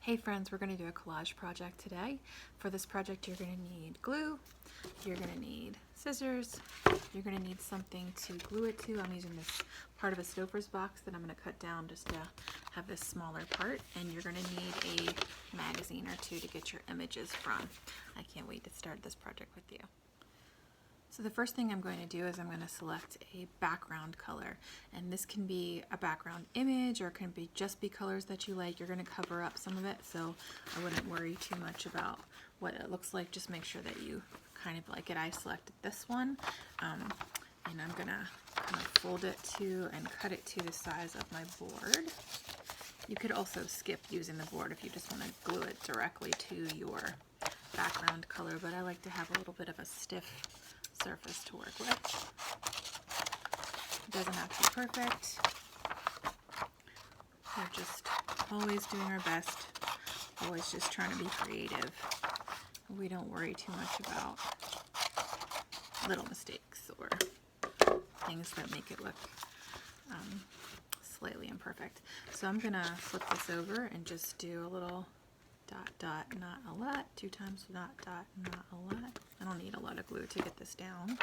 Hey friends, we're going to do a collage project today. For this project you're going to need glue, you're going to need scissors, you're going to need something to glue it to. I'm using this part of a Stouffer's box that I'm going to cut down just to have this smaller part, and you're going to need a magazine or two to get your images from. I can't wait to start this project with you. So the first thing I'm going to do is I'm going to select a background color, and this can be a background image or it can be just be colors that you like. You're going to cover up some of it, so I wouldn't worry too much about what it looks like. Just make sure that you kind of like it. I selected this one, and I'm going to kind of fold it to and cut it to the size of my board. You could also skip using the board if you just want to glue it directly to your background color, but I like to have a little bit of a stiff surface to work with. It doesn't have to be perfect. We're just always doing our best, always just trying to be creative. We don't worry too much about little mistakes or things that make it look slightly imperfect. So I'm gonna flip this over and just do a little dot, dot, not a lot, 2 times dot, dot, not a lot. I don't need a lot of glue to get this down.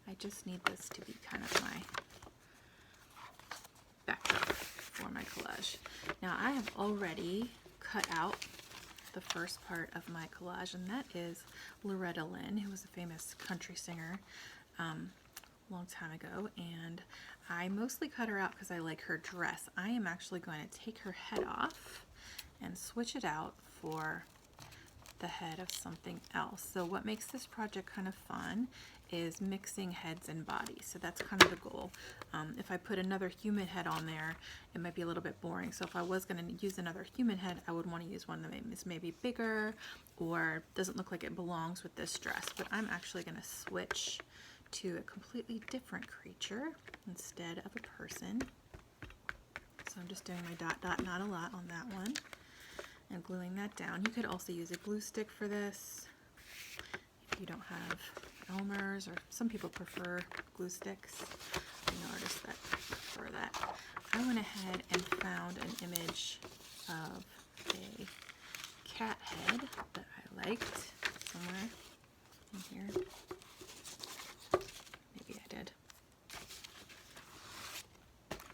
I just need this to be kind of my backdrop for my collage. Now I have already cut out the first part of my collage, and that is Loretta Lynn, who was a famous country singer long time ago, and I mostly cut her out because I like her dress. I am actually going to take her head off and switch it out for the head of something else. So what makes this project kind of fun is mixing heads and bodies. So that's kind of the goal. If I put another human head on there, it might be a little bit boring. So if I was going to use another human head, I would want to use one that is maybe bigger or doesn't look like it belongs with this dress. But I'm actually going to switch to a completely different creature instead of a person. So I'm just doing my dot, dot, not a lot on that one and gluing that down. You could also use a glue stick for this if you don't have Elmer's, or some people prefer glue sticks. I know artists that prefer that. I went ahead and found an image of a cat head that I liked somewhere in here. Maybe I did.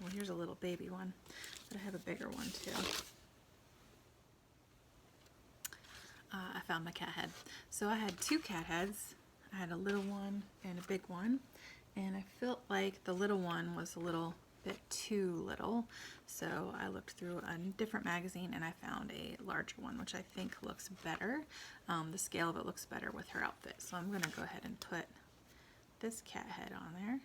Well, here's a little baby one, but I have a bigger one too. I found my cat head. So I had 2 cat heads. I had a little one and a big one, and I felt like the little one was a little bit too little, so I looked through a different magazine and I found a larger one, which I think looks better. The scale of it looks better with her outfit, so I'm going to go ahead and put this cat head on there.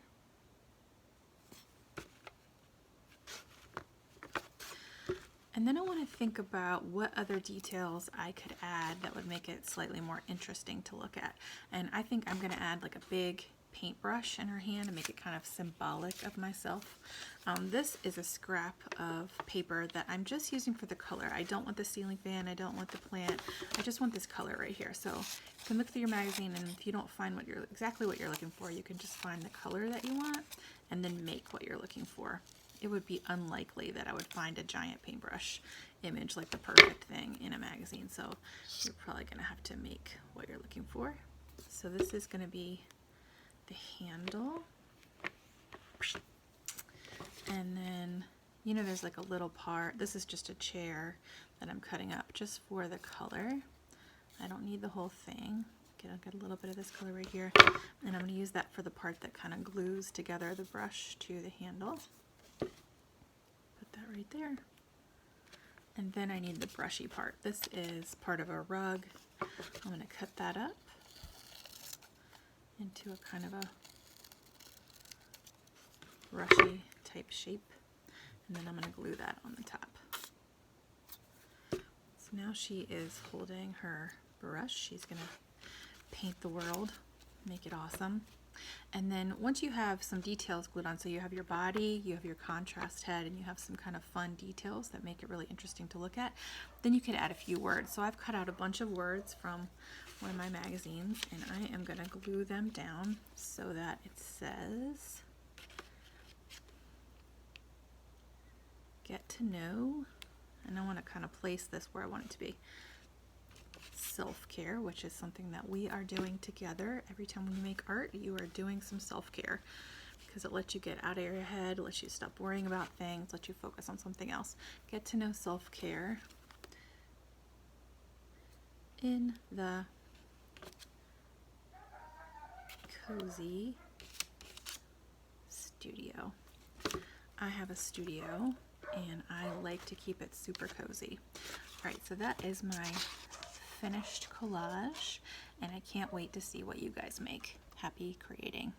And then I want to think about what other details I could add that would make it slightly more interesting to look at. And I think I'm going to add like a big paintbrush in her hand and make it kind of symbolic of myself. This is a scrap of paper that I'm just using for the color. I don't want the ceiling fan, I don't want the plant, I just want this color right here. So you can look through your magazine, and if you don't find exactly what you're looking for, you can just find the color that you want and then make what you're looking for. It would be unlikely that I would find a giant paintbrush image like the perfect thing in a magazine, so you're probably going to have to make what you're looking for. So this is going to be the handle, and then there's like a little part. This is just a chair that I'm cutting up just for the color. I don't need the whole thing. I'll get a little bit of this color right here, and I'm going to use that for the part that kind of glues together the brush to the handle. That right there. And then I need the brushy part. This is part of a rug. I'm going to cut that up into a kind of a brushy type shape, and then I'm going to glue that on the top. So now she is holding her brush. She's going to paint the world, make it awesome. And then once you have some details glued on, so you have your body, you have your contrast head, and you have some kind of fun details that make it really interesting to look at, then you can add a few words. So I've cut out a bunch of words from one of my magazines, and I am going to glue them down so that it says, "Get to know and I want to kind of place this where I want it to be. Self-care, which is something that we are doing together. Every time we make art, you are doing some self-care because it lets you get out of your head, lets you stop worrying about things, lets you focus on something else. Get to know self-care in the cozy studio. I have a studio and I like to keep it super cozy. All right, so that is my finished collage, and I can't wait to see what you guys make. Happy creating.